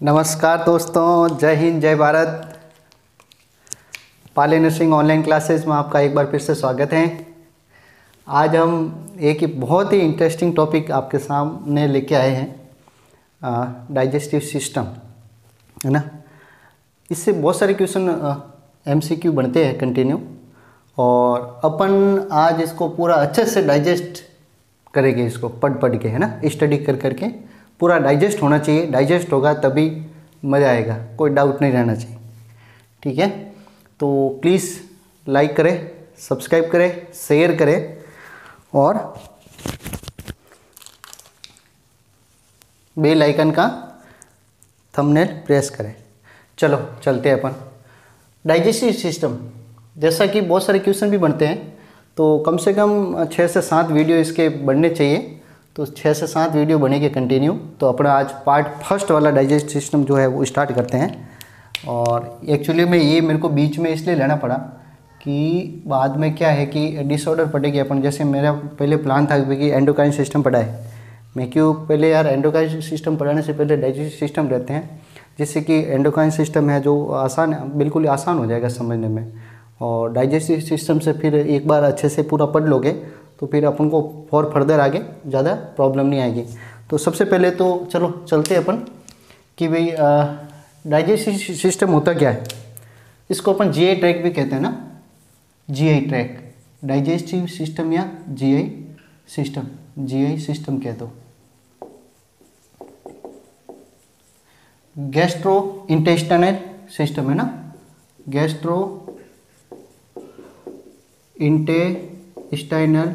नमस्कार दोस्तों, जय हिंद जय भारत। पाले नर्सिंग ऑनलाइन क्लासेस में आपका एक बार फिर से स्वागत है। आज हम एक बहुत ही इंटरेस्टिंग टॉपिक आपके सामने लेके आए हैं, डाइजेस्टिव सिस्टम, है ना। इससे बहुत सारे क्वेश्चन एमसीक्यू बनते हैं कंटिन्यू, और अपन आज इसको पूरा अच्छे से डाइजेस्ट करेंगे, इसको पढ़ के, है ना, स्टडी कर करके पूरा डाइजेस्ट होना चाहिए। डाइजेस्ट होगा तभी मज़ा आएगा, कोई डाउट नहीं रहना चाहिए, ठीक है। तो प्लीज़ लाइक करें, सब्सक्राइब करें, शेयर करें और बेल आइकन का थंबनेल प्रेस करें। चलो चलते हैं अपन। डाइजेस्टिव सिस्टम, जैसा कि बहुत सारे क्वेश्चन भी बनते हैं, तो कम से कम 6 से 7 वीडियो इसके बनने चाहिए। तो 6 से 7 वीडियो बनेंगे कंटिन्यू। तो अपना आज पार्ट फर्स्ट वाला डाइजेस्ट सिस्टम जो है वो स्टार्ट करते हैं। और एक्चुअली में ये मेरे को बीच में इसलिए लेना पड़ा कि बाद में क्या है कि डिसऑर्डर पड़ेगी अपन। जैसे मेरा पहले प्लान था कि एंडोक्राइन सिस्टम पढ़ाए, मैं क्यों पहले यार एंडोक्राइन सिस्टम पढ़ाने से पहले डाइजेस्टिव सिस्टम रहते हैं, जिससे कि एंडोक्राइन सिस्टम है जो आसान, बिल्कुल आसान हो जाएगा समझने में। और डाइजेस्टिव सिस्टम से फिर एक बार अच्छे से पूरा पढ़ लोगे तो फिर अपन को फॉर फर्दर आगे ज़्यादा प्रॉब्लम नहीं आएगी। तो सबसे पहले तो चलो चलते हैं अपन कि भाई डाइजेस्टिव सिस्टम होता क्या है। इसको अपन जीआई ट्रैक भी कहते हैं ना, जीआई ट्रैक, डाइजेस्टिव सिस्टम या जीआई सिस्टम, जीआई सिस्टम कह दो। गैस्ट्रो इंटेस्टाइनल सिस्टम है ना, गैस्ट्रो इंटेस्टाइनल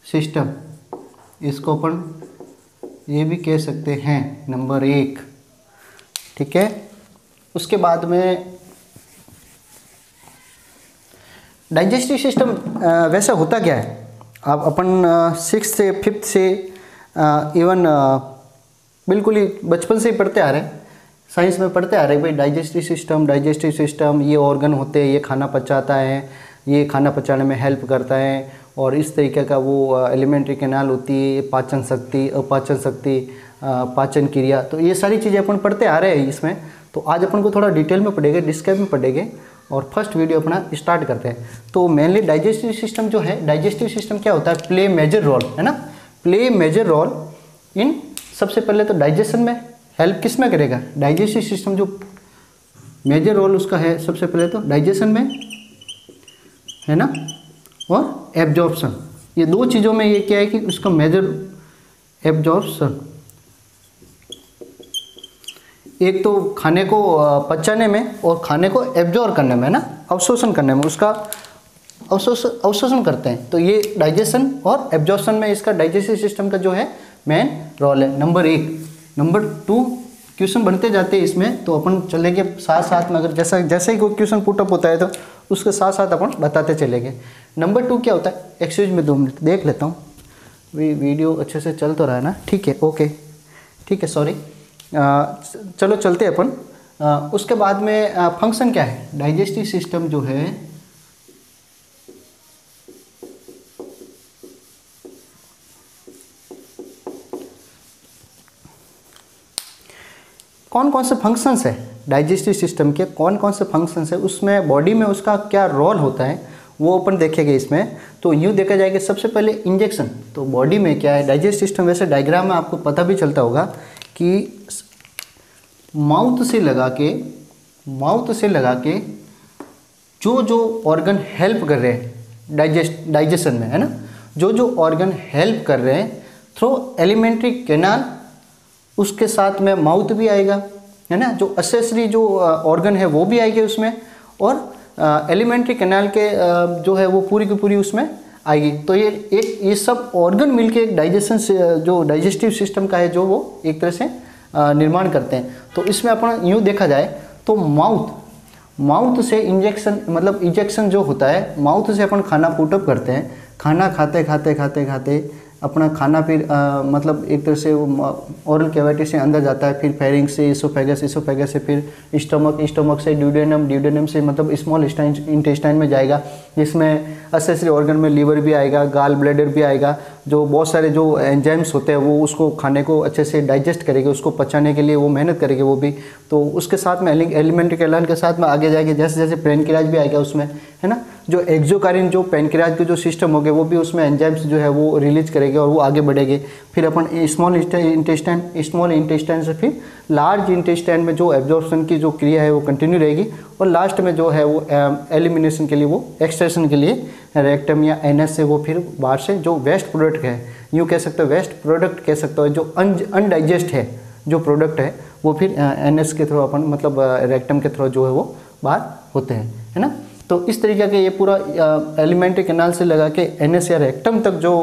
सिस्टम, इसको अपन ये भी कह सकते हैं नंबर 1, ठीक है। उसके बाद में डाइजेस्टिव सिस्टम वैसा होता क्या है, अब अपन 6th से 5th से इवन बिल्कुल ही बचपन से ही पढ़ते आ रहे हैं, साइंस में पढ़ते आ रहे हैं भाई डाइजेस्टिव सिस्टम ये ऑर्गन होते हैं, ये खाना पचाता है, ये खाना पचाने में हेल्प करता है, और इस तरीके का वो एलिमेंट्री कैनाल होती है, पाचन शक्ति, अपाचन शक्ति, पाचन क्रिया, तो ये सारी चीज़ें अपन पढ़ते आ रहे हैं इसमें। तो आज अपन को थोड़ा डिटेल में पढ़ेंगे, डिस्क्राइब में पढ़ेंगे, और फर्स्ट वीडियो अपना स्टार्ट करते हैं। तो मेनली डाइजेस्टिव सिस्टम जो है, डाइजेस्टिव सिस्टम क्या होता है, प्ले मेजर रोल, है ना, प्ले मेजर रोल इन, सबसे पहले तो डाइजेशन में हेल्प किस में करेगा, डाइजेस्टिव सिस्टम जो मेजर रोल उसका है सबसे पहले तो डाइजेशन में, है ना, और एब्जॉर्प्शन, ये 2 चीज़ों में ये क्या है कि उसका मेजर एब्जॉर्प्शन, एक तो खाने को पचाने में और खाने को एब्जॉर्ब करने में, है ना, अवशोषण करने में, उसका अवशोषण करते हैं। तो ये डाइजेशन और एब्जॉर्प्शन में इसका डाइजेस्टिव सिस्टम का जो है मेन रोल है, नंबर 1। नंबर 2 क्वेश्चन बनते जाते हैं इसमें, तो अपन चलेंगे साथ साथ में, अगर जैसे ही कोई क्वेश्चन पुटअप होता है तो उसके साथ साथ अपन बताते चलेंगे। नंबर 2 क्या होता है, एक्सक्यूज में 2 मिनट देख लेता हूँ, वीडियो अच्छे से चल तो रहा है ना, ठीक है, ओके, ठीक है, सॉरी। चलो चलते हैं अपन। उसके बाद में फंक्शन क्या है, डाइजेस्टिव सिस्टम जो है कौन कौन से फंक्शंस है, डाइजेस्टिव सिस्टम के कौन कौन से फंक्शंस है, उसमें बॉडी में उसका क्या रोल होता है वो अपन देखेंगे इसमें। तो यूँ देखा जाएगा सबसे पहले इंजेक्शन, तो बॉडी में क्या है डाइजेस्टिव सिस्टम, वैसे डायग्राम में आपको पता भी चलता होगा कि माउथ से लगा के जो ऑर्गन हेल्प कर रहे हैं डाइजेशन में, है ना, जो ऑर्गन हेल्प कर रहे हैं थ्रू एलिमेंट्री कैनाल, उसके साथ में माउथ भी आएगा, है ना, जो एक्सेसरी जो ऑर्गन है वो भी आएगी उसमें, और एलिमेंट्री कैनाल के जो है वो पूरी की पूरी उसमें आएगी। तो ये सब ऑर्गन मिलके एक डाइजेशन से जो डाइजेस्टिव सिस्टम का है जो वो एक तरह से निर्माण करते हैं। तो इसमें अपन यूँ देखा जाए तो माउथ से इंजेक्शन, मतलब इंजेक्शन जो होता है माउथ से अपन खाना पुटअप करते हैं, खाना खाते अपना खाना फिर मतलब एक तरह से ओरल कैविटी से अंदर जाता है, फिर फेरिंक्स से इसोफेगस से फिर स्टमक से ड्यूडेनम से मतलब स्मॉल इंटेस्टाइन में जाएगा, जिसमें एक्सेसरी ऑर्गन में लीवर भी आएगा, गाल ब्लैडर भी आएगा। जो बहुत सारे जो एंजाइम्स होते हैं वो उसको खाने को अच्छे से डाइजेस्ट करेंगे, उसको पचाने के लिए वो मेहनत करेंगे वो भी। तो उसके साथ में एलिमेंट्री कैनाल के साथ में आगे जाके जैसे जैसे पैनक्रियाज भी आएगा उसमें, है ना, जो एक्सोक्राइन जो पैनक्रियाज के जो सिस्टम हो गए वो भी उसमें एंजाइम्स जो है वो रिलीज करेंगे और वो आगे बढ़ेंगे। फिर अपन स्मॉल इंटेस्टाइन से फिर लार्ज इंटेस्टाइन में जो एब्जॉर्प्शन की जो क्रिया है वो कंटिन्यू रहेगी, और लास्ट में जो है वो एलिमिनेशन के लिए, वो एक्सट्रैक्शन के लिए रेक्टम या एनएस से वो फिर बाहर से जो वेस्ट प्रोडक्ट है, यूँ कह सकते हो वेस्ट प्रोडक्ट कह सकते हो, जो अनडाइजेस्ट है जो प्रोडक्ट है वो फिर एनएस के थ्रू अपन मतलब रेक्टम के थ्रू जो है वो बाहर होते हैं, है ना। तो इस तरीके के ये पूरा एलिमेंट्री कैनाल से लगा के एनएस या रेक्टम तक जो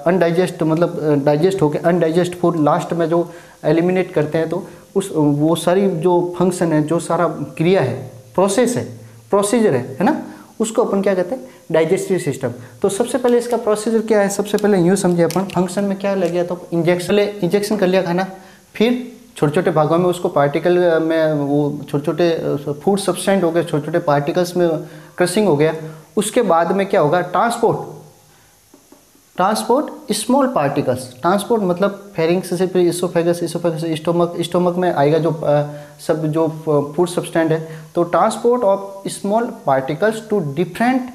अनडाइजेस्ट मतलब डाइजेस्ट होकर अनडाइजेस्ट फूड लास्ट में जो एलिमिनेट करते हैं, तो उस वो सारी जो फंक्शन है, जो सारा क्रिया है, प्रोसेस है, प्रोसीजर है ना, उसको अपन क्या कहते हैं, डाइजेस्टिव सिस्टम। तो सबसे पहले इसका प्रोसीजर क्या है, सबसे पहले यूँ समझे अपन, फंक्शन में क्या लग गया, तो इंजेक्शन कर लिया खाना, फिर छोटे छोटे भागों में उसको पार्टिकल में वो छोटे छोटे फूड सब्सटेंट हो गए, छोटे छोटे पार्टिकल्स में क्रशिंग हो गया। उसके बाद में क्या होगा, ट्रांसपोर्ट स्मॉल पार्टिकल्स, ट्रांसपोर्ट मतलब फेरिंग्स से फिर इसोफेगस से स्टोमक में आएगा जो सब जो फूड सब्सटेंट है। तो transport of small particles to different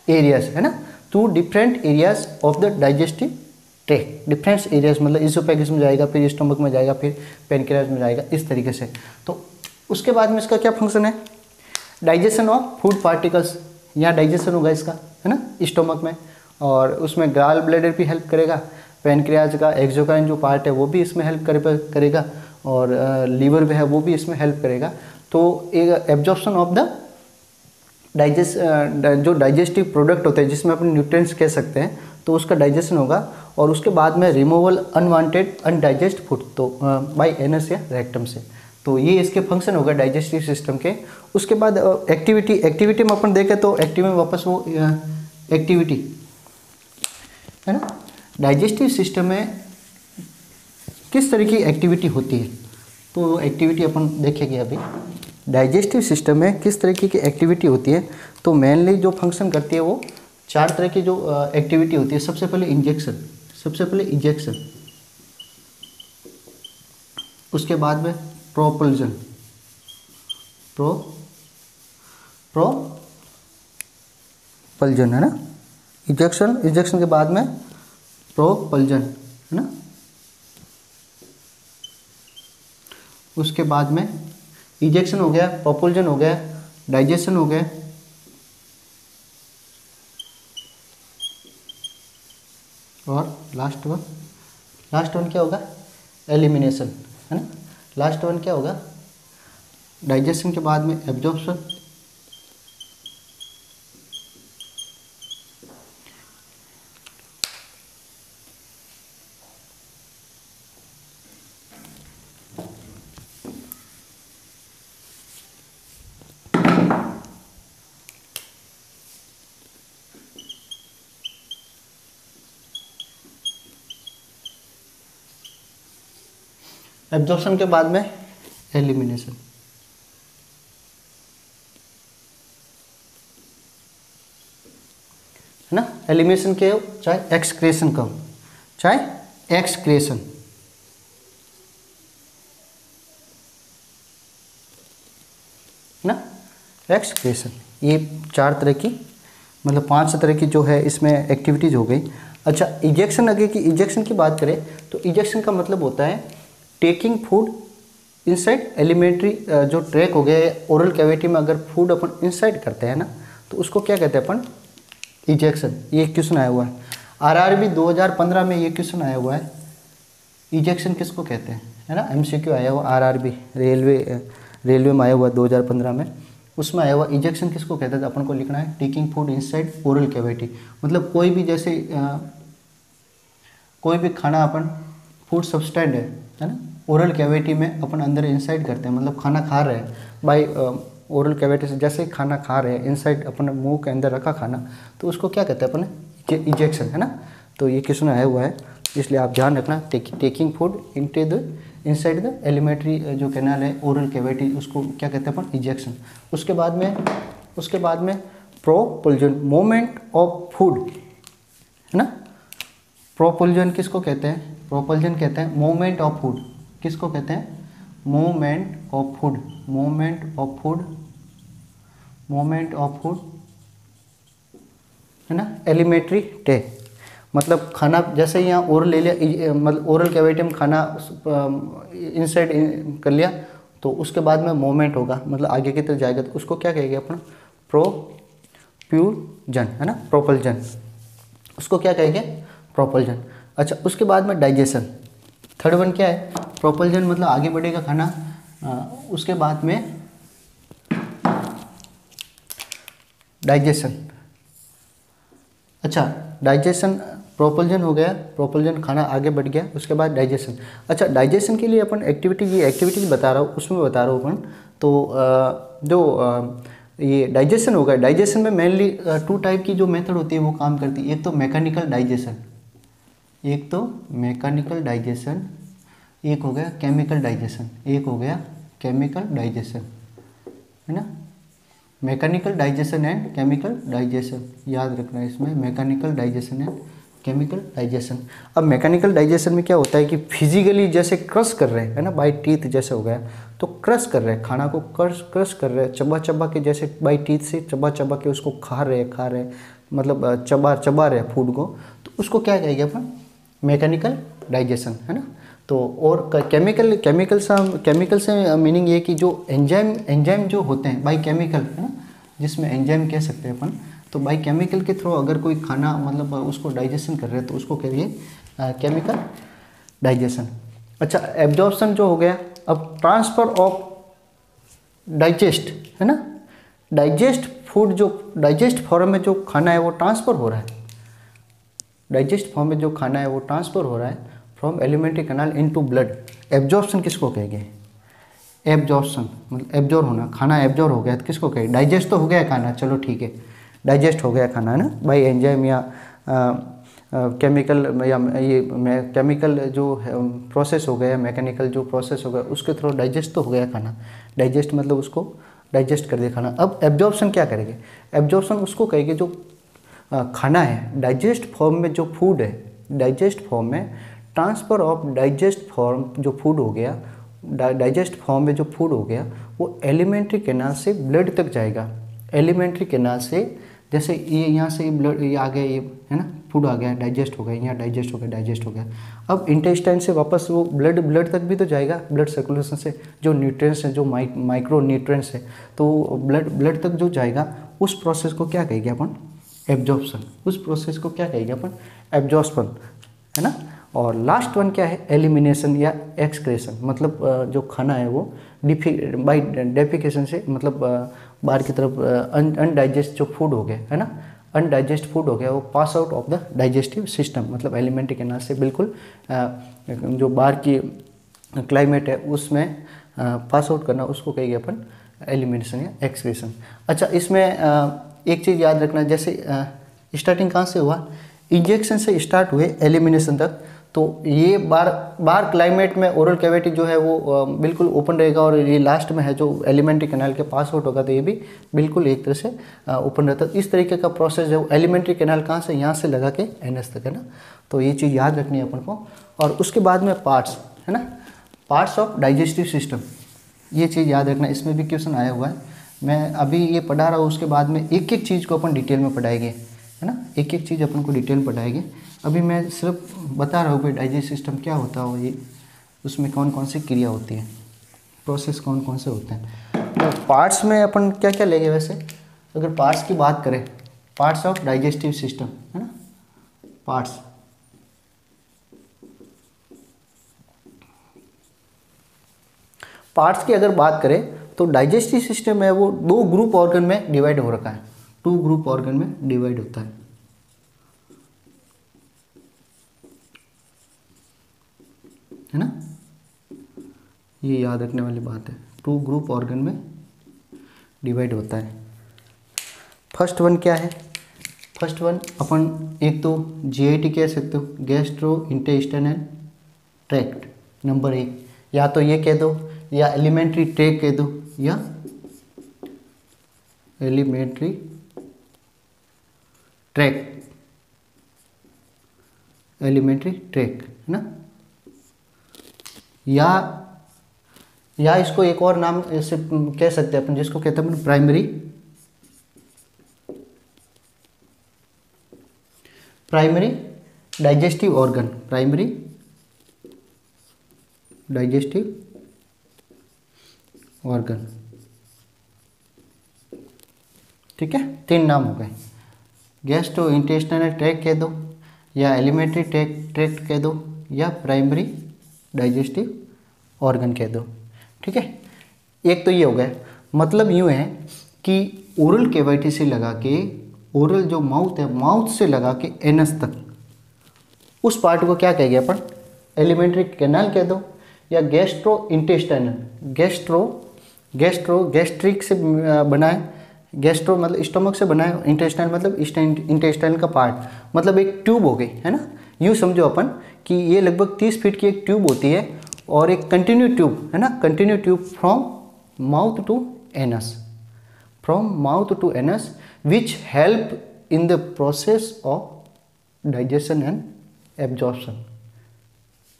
areas, है ना, to different areas of the digestive tract, different areas मतलब इसोफेगस में जाएगा, फिर स्टोमक में जाएगा, फिर पैनक्रियाज में जाएगा, इस तरीके से। तो उसके बाद में इसका क्या फंक्शन है, डाइजेशन ऑफ फूड पार्टिकल्स, यहाँ डाइजेशन होगा इसका, है ना, स्टोमक में, और उसमें गॉल ब्लैडर भी हेल्प करेगा, पैनक्रियाज का एक्सोक्राइन जो पार्ट है वो भी इसमें हेल्प करेगा, और लीवर भी है वो भी इसमें हेल्प करेगा। तो एक एब्जॉर्प्शन ऑफ द जो डाइजेस्टिव प्रोडक्ट होते हैं जिसमें अपन न्यूट्रिएंट्स कह सकते हैं, तो उसका डाइजेशन होगा, और उसके बाद में रिमूवल अनवांटेड अनडाइजेस्ट फूड तो बाय एनएस या रेक्टम से। तो ये इसके फंक्शन होगा डाइजेस्टिव सिस्टम के। उसके बाद एक्टिविटी में अपन देखें तो एक्टिविटी में वापस वो एक्टिविटी है ना, डाइजेस्टिव सिस्टम में किस तरह की एक्टिविटी होती है, तो एक्टिविटी अपन देखेंगे अभी। डाइजेस्टिव सिस्टम में किस तरीके की एक्टिविटी होती है, तो मेनली जो फंक्शन करती है वो 4 तरह की जो एक्टिविटी होती है। सबसे पहले इंजेक्शन, उसके बाद में प्रोपल्जन, है ना, इंजेक्शन के बाद में प्रोपल्जन, है ना, उसके बाद में इंजेक्शन हो गया, प्रोपल्जन हो गया, डाइजेशन हो गया, और लास्ट वन क्या होगा, एलिमिनेशन, है ना। लास्ट वन क्या होगा, डाइजेशन के बाद में एब्जॉर्प्शन, एब्जॉर्प्शन के बाद में एलिमिनेशन, है ना। एलिमिनेशन के चाहे एक्सक्रेशन का हो, चाहे एक्सक्रेशन, है ना, एक्सक्रेशन। ये 4 तरह की मतलब 5 तरह की जो है इसमें एक्टिविटीज हो गई। अच्छा, इजेक्शन आगे की इजेक्शन की बात करें तो इजेक्शन का मतलब होता है टेकिंग फूड इनसाइड एलिमेंट्री जो ट्रैक हो गया है, ओरल कैविटी में अगर फूड अपन इनसाइड करते हैं ना, तो उसको क्या कहते हैं अपन, इजेक्शन। ये क्वेश्चन आया हुआ है आरआरबी 2015 में, ये क्वेश्चन आया हुआ है, इजेक्शन किसको कहते हैं, है ना। एमसीक्यू आया हुआ आरआरबी रेलवे में आया हुआ 2015 में, उसमें आया हुआ इजेक्शन किसको कहते हैं, तो अपन को लिखना है taking food inside oral cavity. मतलब कोई भी जैसे कोई भी खाना अपन फूड सब्सटेंट है ना, ओरल कैविटी में अपन अंदर इनसाइड करते हैं, मतलब खाना खा रहे हैं बाय ओरल कैविटी से, जैसे खाना खा रहे हैं इनसाइड अपन मुंह के अंदर रखा खाना, तो उसको क्या कहते हैं अपन, इजेक्शन, है ना। तो ये क्वेश्चन आया हुआ है, इसलिए आप ध्यान रखना, taking food into the inside the alimentary जो कैनाल है ओरल कैविटी, उसको क्या कहते हैं अपन, इजेक्शन। उसके बाद में प्रोपल्जन, मूवमेंट ऑफ फूड, है ना, प्रोपल्जन किसको कहते हैं? प्रोपल्जन कहते हैं मूवमेंट ऑफ फूड। किसको कहते हैं? Movement of food. Movement of food, movement of food, है ना। एलिमेंट्री टे मतलब खाना जैसे यहाँ ओरल ले लिया, मतलब ओरल कैविटी में खाना इनसाइड कर लिया, तो उसके बाद में मूवमेंट होगा, मतलब आगे की तरफ जाएगा, तो उसको क्या कहेंगे अपन? प्रोप्यूजन, है ना, प्रोपल्जन। उसको क्या कहेंगे? प्रोपल्जन। अच्छा, उसके बाद में डाइजेशन। थर्ड वन क्या है? प्रोपल्जन मतलब आगे बढ़ेगा खाना, उसके बाद में डाइजेशन। अच्छा, डाइजेशन, प्रोपल्जन हो गया, प्रोपल्जन खाना आगे बढ़ गया, उसके बाद डाइजेशन। अच्छा, डाइजेशन के लिए अपन एक्टिविटी, ये एक्टिविटीज बता रहा हूँ, उसमें बता रहा हूँ अपन। तो ये डाइजेशन होगा, डाइजेशन में मेनली 2 टाइप की जो मेथड होती है वो काम करती है। एक तो मैकेनिकल डाइजेशन, एक तो मैकेनिकल डाइजेशन, एक हो गया केमिकल डाइजेशन, एक हो गया केमिकल डाइजेशन, है ना। Mechanical digestion and chemical digestion, याद रखना है इसमें, mechanical digestion and chemical digestion. अब मैकेनिकल डाइजेशन में क्या होता है कि फिजिकली जैसे क्रश कर रहे हैं, है ना, बाय टीथ जैसे हो गया, तो क्रश कर रहे हैं खाना को, क्रश कर रहे हैं, चबा चबा के, जैसे बाय टीथ से चबा चबा के उसको खा रहे मतलब चबा रहे फूड को, तो उसको क्या कहेंगे अपन? मैकेनिकल डाइजेशन, है ना। तो और केमिकल से मीनिंग ये कि जो एंजाइम जो होते हैं बाय केमिकल, है ना, जिसमें एंजाइम कह सकते हैं अपन, तो बाय केमिकल के थ्रू अगर कोई खाना मतलब उसको डाइजेशन कर रहे हैं तो उसको कहिए केमिकल डाइजेशन। अच्छा, एब्जॉर्प्शन जो हो गया। अब ट्रांसफर ऑफ डाइजेस्ट, है ना, डाइजेस्ट फूड, जो डाइजेस्ट फॉर्म में जो खाना है वो ट्रांसफ़र हो रहा है, डाइजेस्ट फॉर्म में जो खाना है वो ट्रांसफ़र हो रहा है from alimentary canal into blood. Absorption किसको कहेंगे? एब्जॉर्प्शन मतलब एब्जॉर्ब होना, खाना एब्जॉर्ब हो गया तो किसको कहेंगे? डाइजेस्ट तो हो गया खाना, चलो ठीक है, डाइजेस्ट हो गया खाना, है ना, बाई एंजाइम या केमिकल या ये केमिकल जो प्रोसेस हो गया, मैकेनिकल जो प्रोसेस हो गया, उसके थ्रू डाइजेस्ट तो हो गया खाना। डाइजेस्ट मतलब उसको डाइजेस्ट कर दिया खाना। अब एब्जॉर्प्शन क्या करेंगे? एब्जॉर्प्शन उसको कहेंगे जो खाना है डाइजेस्ट फॉर्म में, जो फूड है डाइजेस्ट फॉर्म में, ट्रांसफ़र ऑफ डाइजेस्ट फॉर्म जो फूड हो गया, डाइजेस्ट फॉर्म में जो फूड हो गया वो एलिमेंट्री कैनाल से ब्लड तक जाएगा। एलिमेंट्री कैनाल से, जैसे ये यहाँ से ब्लड ये आ गया, ये है ना, फूड आ गया, डाइजेस्ट हो गया, यहाँ डाइजेस्ट हो गया, डाइजेस्ट हो गया। अब इंटेस्टाइन से वापस वो ब्लड तक भी तो जाएगा, ब्लड सर्कुलेशन से जो न्यूट्रिएंट्स हैं, जो माइक्रो न्यूट्रिएंट्स है, तो ब्लड तक जो जाएगा, उस प्रोसेस को क्या कहेंगे अपन? एब्जॉर्प्शन। उस प्रोसेस को क्या कहेंगे अपन? एब्जॉर्प्शन, है ना। और लास्ट वन क्या है? एलिमिनेशन या एक्सक्रेशन, मतलब जो खाना है वो बाई डेफिकेशन से, मतलब बाहर की तरफ अनडाइजेस्ट जो फूड हो गया, है ना, अनडाइजेस्ट फूड हो गया, वो pass out of the digestive system, मतलब एलिमेंट्री कैनाल से बिल्कुल जो बाहर की क्लाइमेट है उसमें पास आउट करना, उसको कहेंगे अपन एलिमिनेशन या एक्सक्रेशन। अच्छा, इसमें एक चीज़ याद रखना, जैसे स्टार्टिंग कहाँ से हुआ? इंजेक्शन से स्टार्ट हुए एलिमिनेशन तक, तो ये बार क्लाइमेट में ओरल कैविटी जो है वो बिल्कुल ओपन रहेगा, और ये लास्ट में है जो एलिमेंट्री कैनाल के पास आउट होगा, तो ये भी बिल्कुल एक तरह से ओपन रहता है। इस तरीके का प्रोसेस है वो एलिमेंट्री कैनाल कहाँ से? यहाँ से लगा के एनएस तक, है ना। तो ये चीज़ याद रखनी है अपन को। और उसके बाद में पार्ट्स, है ना, पार्ट्स ऑफ डाइजेस्टिव सिस्टम, ये चीज़ याद रखना, इसमें भी क्वेश्चन आया हुआ है। मैं अभी ये पढ़ा रहा हूँ, उसके बाद में एक एक चीज़ को अपन डिटेल में पढ़ाएंगे, है ना, एक एक चीज़ अपन को डिटेल में पढ़ाएंगे। अभी मैं सिर्फ बता रहा हूँ भाई डाइजेस्ट सिस्टम क्या होता है, ये उसमें कौन कौन सी क्रिया होती है, प्रोसेस कौन कौन से होते हैं। तो पार्ट्स में अपन क्या क्या लेंगे? वैसे अगर पार्ट्स की बात करें, पार्ट्स ऑफ डाइजेस्टिव सिस्टम, है ना, पार्ट्स, पार्ट्स की अगर बात करें तो डाइजेस्टिव सिस्टम है वो 2 ग्रुप ऑर्गन में डिवाइड हो रखा है, 2 ग्रुप ऑर्गन में डिवाइड होता है, है ना, ये याद रखने वाली बात है, 2 ग्रुप ऑर्गन में डिवाइड होता है। फर्स्ट वन क्या है? फर्स्ट वन अपन एक तो जीआईटी कह सकते हो, गैस्ट्रो इंटेस्टाइनल ट्रैक्ट, नंबर 1, या तो ये कह दो, या एलिमेंट्री ट्रैक्ट कह दो, या एलिमेंट्री ट्रैक्ट, एलिमेंट्री ट्रैक, है ना। या इसको एक और नाम ऐसे कह सकते हैं अपन, जिसको कहते हैं अपन primary digestive organ, primary digestive organ. ठीक है, 3 नाम हो गए, गैस्ट्रो इंटेस्टाइनल ट्रैक्ट कह दो, या एलिमेंट्री ट्रैक्ट कह दो, या प्राइमरी डाइजेस्टिव ऑर्गन कह दो। ठीक है, एक तो ये हो गया। मतलब यूँ है कि ओरल कैविटी से लगा के, ओरल जो माउथ है, माउथ से लगा के एनस तक, उस पार्ट को क्या कहेंगे अपन, एलिमेंट्री कैनाल कह दो, या गैस्ट्रो इंटेस्टाइनल। गैस्ट्रिक से बना है, गैस्ट्रो मतलब स्टमक से बना है, इंटेस्टाइन मतलब इंटेस्टाइन का पार्ट, मतलब एक ट्यूब हो गई, है ना। यूँ समझो अपन कि ये लगभग 30 फीट की एक ट्यूब होती है, और एक कंटिन्यू ट्यूब, है ना, continue tube from mouth to anus, from mouth to anus, which help in the process of digestion and absorption,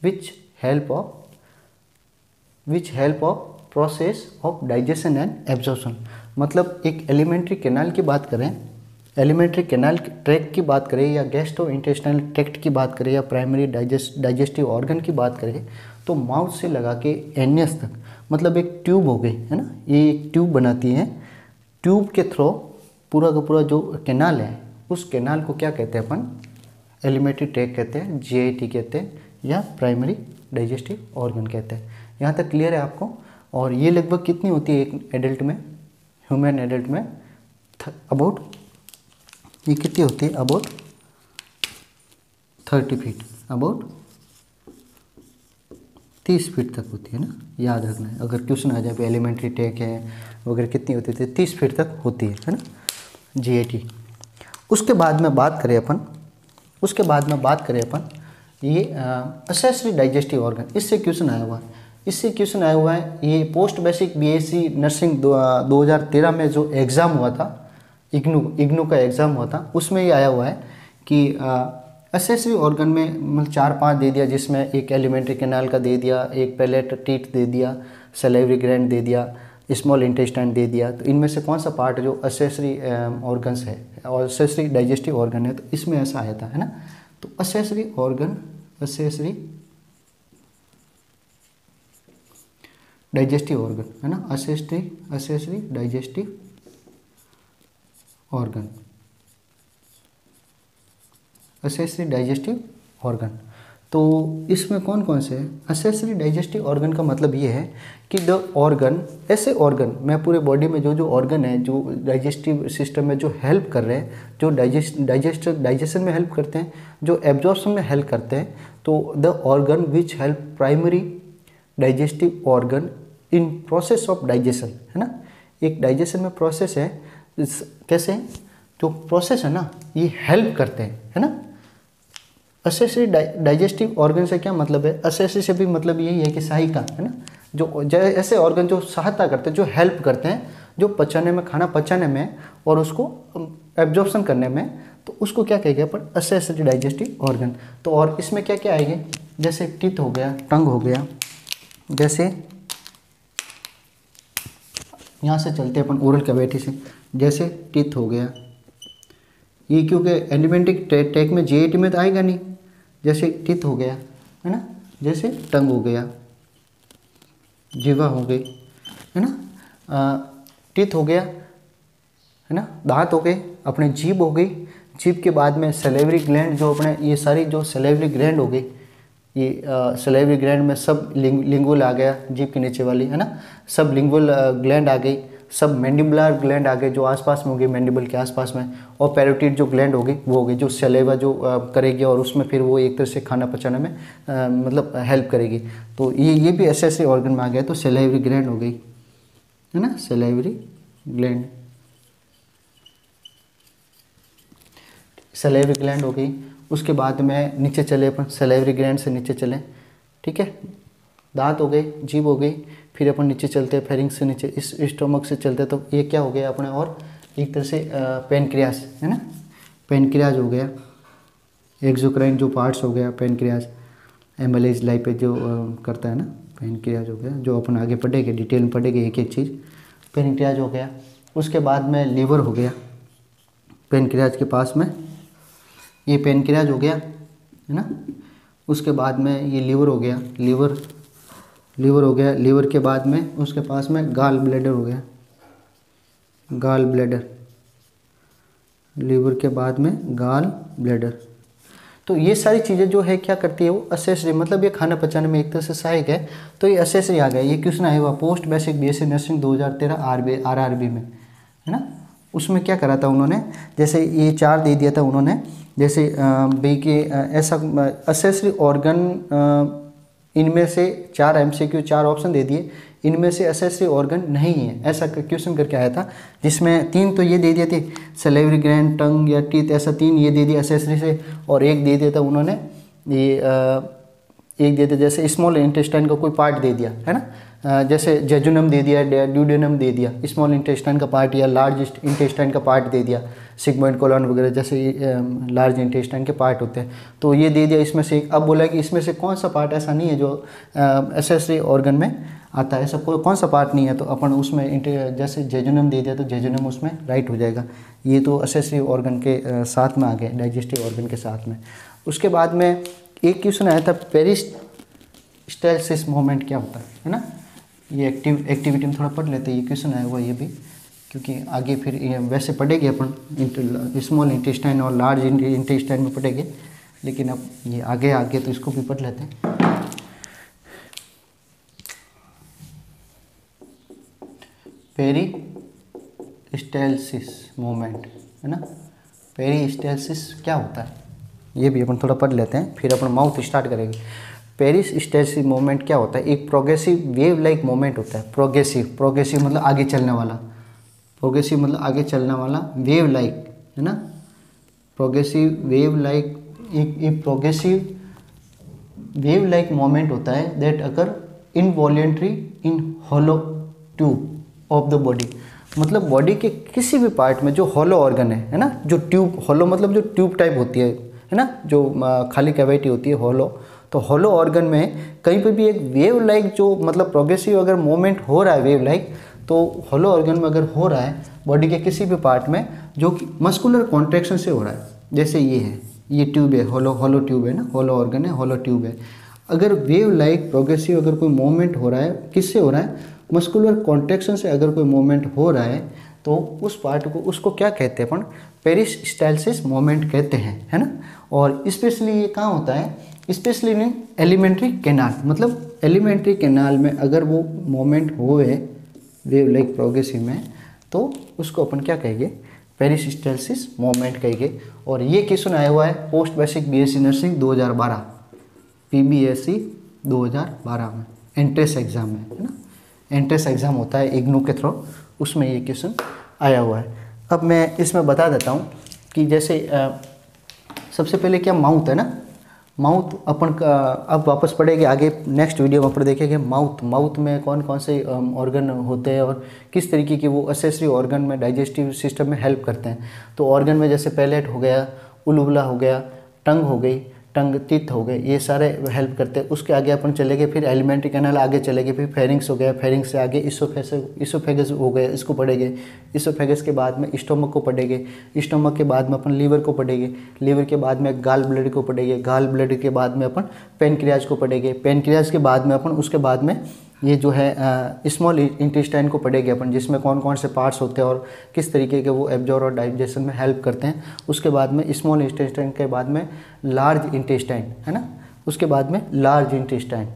which help of process of digestion and absorption. मतलब एक एलिमेंट्री कैनाल की बात करें, alimentary canal tract की बात करें, या gastro intestinal tract की बात करें, या प्राइमरी डाइजेस्टिव ऑर्गन की बात करें, तो माउथ से लगा के एनियस तक, मतलब एक ट्यूब हो गई, है ना। ये एक ट्यूब बनाती है, ट्यूब के थ्रू पूरा का पूरा जो कैनाल है, उस कैनाल को क्या कहते हैं अपन, एलिमेंट्री ट्रैक्ट कहते हैं, GIT कहते हैं, या प्राइमरी डाइजेस्टिव ऑर्गन कहते हैं। यहाँ तक क्लियर है आपको। और ये लगभग कितनी होती है एक एडल्ट में, ह्यूमन एडल्ट में, अबाउट, ये कितनी होती है, अबाउट 30 फीट, अबाउट 30 फीट तक होती है ना, याद रखना है। अगर क्वेश्चन आ जाए एलिमेंट्री ट्रैक्ट है वगैरह कितनी होती है, 30 फीट तक होती है ना, GIT। उसके बाद में बात करें अपन, ये असेसरी डाइजेस्टिव ऑर्गन, इससे क्वेश्चन आया हुआ है, ये पोस्ट बेसिक BSc नर्सिंग 2013 में जो एग्ज़ाम हुआ था, इग्नू का एग्ज़ाम हुआ था, उसमें ये आया हुआ है कि असेसरी ऑर्गन में मतलब 4-5 दे दिया, जिसमें एक एलिमेंट्री कैनाल का दे दिया, एक पैलेट टीथ दे दिया, सलाइवरी ग्लैंड दे दिया, स्मॉल इंटेस्टाइन दे दिया। तो इनमें से कौन सा पार्ट जो असेसरी ऑर्गन्स है और असेसरी डाइजेस्टिव ऑर्गन है, तो इसमें ऐसा आया था, है ना। तो accessory organ, accessory digestive organ, है ना, accessory digestive organ, accessory digestive organ. तो इसमें कौन कौन से है, असेसरी डाइजेस्टिव ऑर्गन का मतलब ये है कि द ऑर्गन, ऐसे ऑर्गन, मैं पूरे बॉडी में जो ऑर्गन है जो डाइजेस्टिव सिस्टम में जो हेल्प कर रहे हैं, जो डाइजेशन में हेल्प करते हैं, जो एब्जॉर्प्शन में हेल्प करते हैं, तो the organ which help primary digestive organ in process of digestion, है ना। एक डाइजेशन में प्रोसेस है, कैसे जो प्रोसेस है ना, ये हेल्प करते हैं, है ना। असेसरी डाइजेस्टिव ऑर्गन से क्या मतलब है, असेसरी से भी मतलब यही है कि सहायिका, है ना, जो ऐसे ऑर्गन जो सहायता करते हैं, जो हेल्प करते हैं, जो पचाने में, खाना पचाने में और उसको एब्जॉर्प्शन करने में, तो उसको क्या कहेंगे अपन, असेसरी डाइजेस्टिव ऑर्गन। तो और इसमें क्या क्या आएंगे, जैसे टीथ हो गया, टंग हो गया, जैसे यहाँ से चलते हैं अपन ओरल कैविटी से, जैसे टीथ हो गया, ये क्योंकि एलिमेंट्री ट्रैक्ट में GIT में तो आएगा नहीं, जैसे टीथ हो गया, है ना, जैसे टंग हो गया, जीवा हो गई, है ना, टीथ हो गया, है ना, दांत हो गए, अपने जीभ हो गई, जीभ के बाद में सलेवरी ग्लैंड, जो अपने ये सारी जो सलेवरी ग्लैंड हो गई, ये सलेवरी ग्लैंड में सब लिंगुअल आ गया, जीभ के नीचे वाली, है ना, सब लिंगुअल ग्लैंड आ गई, सब मैंडिबुलर ग्लैंड आ गए जो आसपास में होगी, मैंडिबल के आसपास में, और पैरोटिड जो ग्लैंड होगी वो होगी, जो सलेवा जो करेगी, और उसमें फिर वो एक तरह से खाना पचाने में मतलब हेल्प करेगी। तो ये भी ऐसे ऑर्गन में आ गया। तो सलेवरी ग्लैंड हो गई, है ना, सलेवरी ग्लैंड, सलेवरी ग्लैंड हो गई। उसके बाद में नीचे चले अपन, सलेवरी ग्लैंड से नीचे चले, ठीक है, दांत हो गए, जीभ हो गई, फिर अपन नीचे चलते हैं फेरिंग्स से नीचे, इस स्टोमक से चलते, तो ये क्या हो गया अपने, और एक तरह से पेनक्रियास, है ना, पेनक्रियाज हो गया, एक्सोक्राइन जो पार्ट्स हो गया, पेनक्रियाज, एमाइलेज लाइपेज जो करता है ना, पेनक्रियाज हो गया, जो अपन आगे पढ़ेंगे, डिटेल में पढ़ेंगे एक एक चीज़। पेनक्रियाज हो गया, उसके बाद में लीवर हो गया, पेनक्रियाज के पास में ये पेनक्रियाज हो गया है ना। उसके बाद में ये लीवर हो गया, लीवर हो गया, लीवर के बाद में उसके पास में गाल ब्लैडर हो गया, गाल ब्लैडर, लीवर के बाद में गाल ब्लैडर। तो ये सारी चीज़ें जो है क्या करती है वो असेसरी, मतलब ये खाना पचाने में एक तरह से सहायक है। तो ये असेसरी आ गया, ये क्वेश्चन आया हुआ post basic BSc nursing 2013 RRB में है ना। उसमें क्या करा था उन्होंने, जैसे ये 4 दे दिया था उन्होंने, जैसे बी के ऐसा असेसरी ऑर्गन, इनमें से 4 एमसीक्यू 4 ऑप्शन दे दिए, इनमें से असेसरी ऑर्गन नहीं है, ऐसा क्वेश्चन करके आया था। जिसमें 3 तो ये दे दिए थे, सलेवरी ग्लैंड, टंग या टीथ, ऐसा 3 ये दे दिया असेसरी से, और एक दे दिया था उन्होंने ये एक दे दिया जैसे स्मॉल इंटेस्टाइन का कोई पार्ट दे दिया है ना, जैसे जेजुनम दे दिया, ड्यूडेनम दे दिया, स्मॉल इंटेस्टाइन का पार्ट, या लार्ज इंटेस्टाइन का पार्ट दे दिया, सिगमोइड कोलन वगैरह जैसे लार्ज इंटेस्टाइन के पार्ट होते हैं, तो ये दे दिया इसमें से। अब बोला कि इसमें से कौन सा पार्ट ऐसा नहीं है जो एसेसरी ऑर्गन में आता है, ऐसा कौन सा पार्ट नहीं है, तो अपन उसमें जैसे जेजुनम दे दिया तो जेजुनम उसमें राइट हो जाएगा। ये तो एसेसरी ऑर्गन के साथ में आ गए, डाइजेस्टिव ऑर्गन के साथ में। उसके बाद में एक क्वेश्चन आया था पेरिस्टालसिस मूवमेंट क्या होता है ना। ये एक्टिविटी में थोड़ा पढ़ लेते हैं, ये क्वेश्चन आया हुआ ये भी, क्योंकि आगे फिर वैसे पढ़ेंगे अपन स्मॉल इंटेस्टाइन और लार्ज इंटेस्टाइन में पढ़ेंगे, लेकिन अब ये आगे तो इसको भी पढ़ लेते हैं। पेरिस्टालसिस मूवमेंट है ना, पेरिस्टालसिस क्या होता है ये भी अपन थोड़ा पढ़ लेते हैं, फिर अपन माउथ स्टार्ट करेंगे। पेरिस्टालसिस मूवमेंट क्या होता है, एक प्रोग्रेसिव वेव लाइक मूवमेंट होता है। प्रोग्रेसिव मतलब आगे चलने वाला, प्रोग्रेसिव मतलब आगे चलने वाला, वेव लाइक है ना, प्रोग्रेसिव वेव लाइक, एक प्रोग्रेसिव वेव लाइक मूवमेंट होता है that occur involuntary in hollow tube of the body. मतलब बॉडी के किसी भी पार्ट में जो हॉलो ऑर्गन है ना, जो ट्यूब, हॉलो मतलब जो ट्यूब टाइप होती है ना, जो खाली कैविटी होती है हॉलो, तो हॉलो ऑर्गन में कहीं पे भी एक वेव लाइक जो मतलब प्रोग्रेसिव अगर मूवमेंट हो रहा है वेव लाइक, तो हॉलो ऑर्गन में अगर हो रहा है बॉडी के किसी भी पार्ट में जो कि मस्कुलर कॉन्ट्रैक्शन से हो रहा है, जैसे ये है, ये ट्यूब है, हॉलो ट्यूब है ना, हॉलो ऑर्गन है, हॉलो ट्यूब है। अगर वेव लाइक प्रोग्रेसिव अगर कोई मूवमेंट हो रहा है, किससे हो रहा है, मस्कुलर कॉन्ट्रैक्शन से अगर कोई मूवमेंट हो रहा है, तो उस पार्ट को, उसको क्या कहते हैं अपन, पेरिस्टालसिस मूवमेंट कहते हैं है ना। और स्पेशली ये कहाँ होता है, स्पेशली इन एलिमेंट्री कैनाल, मतलब एलिमेंट्री कैनाल में अगर वो मूवमेंट होए वेव लाइक प्रोग्रेसिव में, तो उसको अपन क्या कहेंगे, पेरिस्टालसिस मूवमेंट कहेंगे। और ये क्वेश्चन आया हुआ है post basic BSc nursing 2012 PBSC 2012 में, एंट्रेंस एग्जाम में है ना, एंट्रेंस एग्जाम होता है इग्नू के थ्रू, उसमें ये क्वेश्चन आया हुआ है। अब मैं इसमें बता देता हूँ कि जैसे सबसे पहले क्या माउथ है ना, माउथ अपन का अब वापस पढ़ेंगे आगे नेक्स्ट वीडियो में अपन देखेंगे माउथ में कौन कौन से ऑर्गन होते हैं और किस तरीके की वो एसेसरी ऑर्गन में डाइजेस्टिव सिस्टम में हेल्प करते हैं। तो ऑर्गन में जैसे पैलेट हो गया, उलुबला हो गया, टंग हो गई, टंग टीथ हो गए, ये सारे हेल्प करते हैं। उसके आगे अपन चले गए, फिर एलिमेंट्री कैनाल आगे चले गए, फिर फेरिंग्स हो गया, फेरिंग्स से आगे इसोफेगस हो गया, इसको पढ़ेंगे। इसोफेगस के बाद में स्टोमक को पढ़ेंगे, स्टोमक के बाद में अपन लीवर को पढ़ेंगे, लीवर के बाद में गाल ब्लैडर को पढ़ेंगे, गाल ब्लैडर के बाद में अपन पेनक्रियाज को पढ़ेंगे, पेनक्रियाज के बाद में अपन उसके बाद में ये जो है स्मॉल इंटेस्टाइन को पढ़ेंगे अपन, जिसमें कौन कौन से पार्ट्स होते हैं और किस तरीके के वो एब्जॉर्ब और डाइजेशन में हेल्प करते हैं। उसके बाद में स्मॉल इंटेस्टाइन के बाद में लार्ज इंटेस्टाइन है ना, उसके बाद में लार्ज इंटेस्टाइन,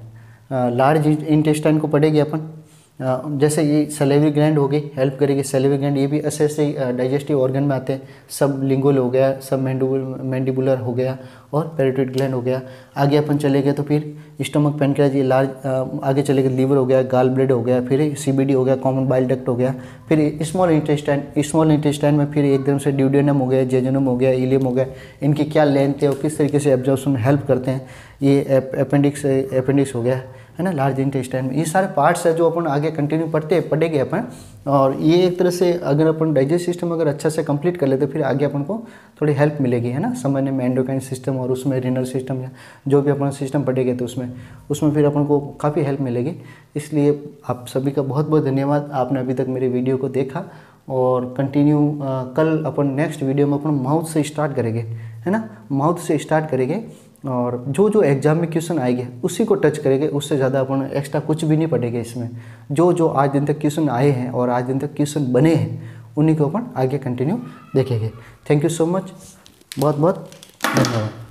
लार्ज इंटेस्टाइन को पढ़ेंगे अपन। जैसे ये सलेवरी ग्लैंड हो गई, हेल्प करेगी सलेवरी ग्लैंड, ये भी ऐसे डाइजेस्टिव ऑर्गन में आते हैं। सब लिंगुअल हो गया, सब मैंडिबुलर हो गया और पैरोटिड ग्लैंड हो गया। आगे अपन चले गए तो फिर स्टमक, पेनक्रियाज, ये लार्ज, आगे चले गए लीवर हो गया, गाल ब्लैडर हो गया, फिर सीबीडी हो गया, कॉमन बाइल डक्ट हो गया, फिर स्मॉल इंटेस्टाइन में फिर एकदम से ड्यूडेनम हो गया, जेजुनम हो गया, इलियम हो गया। इनकी क्या लेंथ है और किस तरीके से एब्जॉर्प्शन में हेल्प करते हैं। ये अपेंडिक्स हो गया है ना, लार्ज इंटेस्टाइन में। ये सारे पार्ट्स है जो अपन आगे कंटिन्यू पढ़ेंगे अपन। और ये एक तरह से अगर अपन डाइजेस्ट सिस्टम अगर अच्छा से कंप्लीट कर लेते फिर आगे अपन को थोड़ी हेल्प मिलेगी, है ना, समझने में एंडोक्राइन सिस्टम और उसमें रीनल सिस्टम या जो भी अपन सिस्टम पढ़ेंगे तो उसमें फिर अपन को काफ़ी हेल्प मिलेगी। इसलिए आप सभी का बहुत बहुत धन्यवाद, आपने अभी तक मेरी वीडियो को देखा। और कंटिन्यू कल अपन नेक्स्ट वीडियो में अपन माउथ से स्टार्ट करेंगे, है ना, माउथ से स्टार्ट करेंगे। और जो जो एग्जाम में क्वेश्चन आएंगे उसी को टच करेंगे, उससे ज़्यादा अपन एक्स्ट्रा कुछ भी नहीं पढ़ेंगे इसमें। जो जो आज दिन तक क्वेश्चन आए हैं और आज दिन तक क्वेश्चन बने हैं उन्हीं को अपन आगे कंटिन्यू देखेंगे। थैंक यू सो मच, बहुत बहुत धन्यवाद।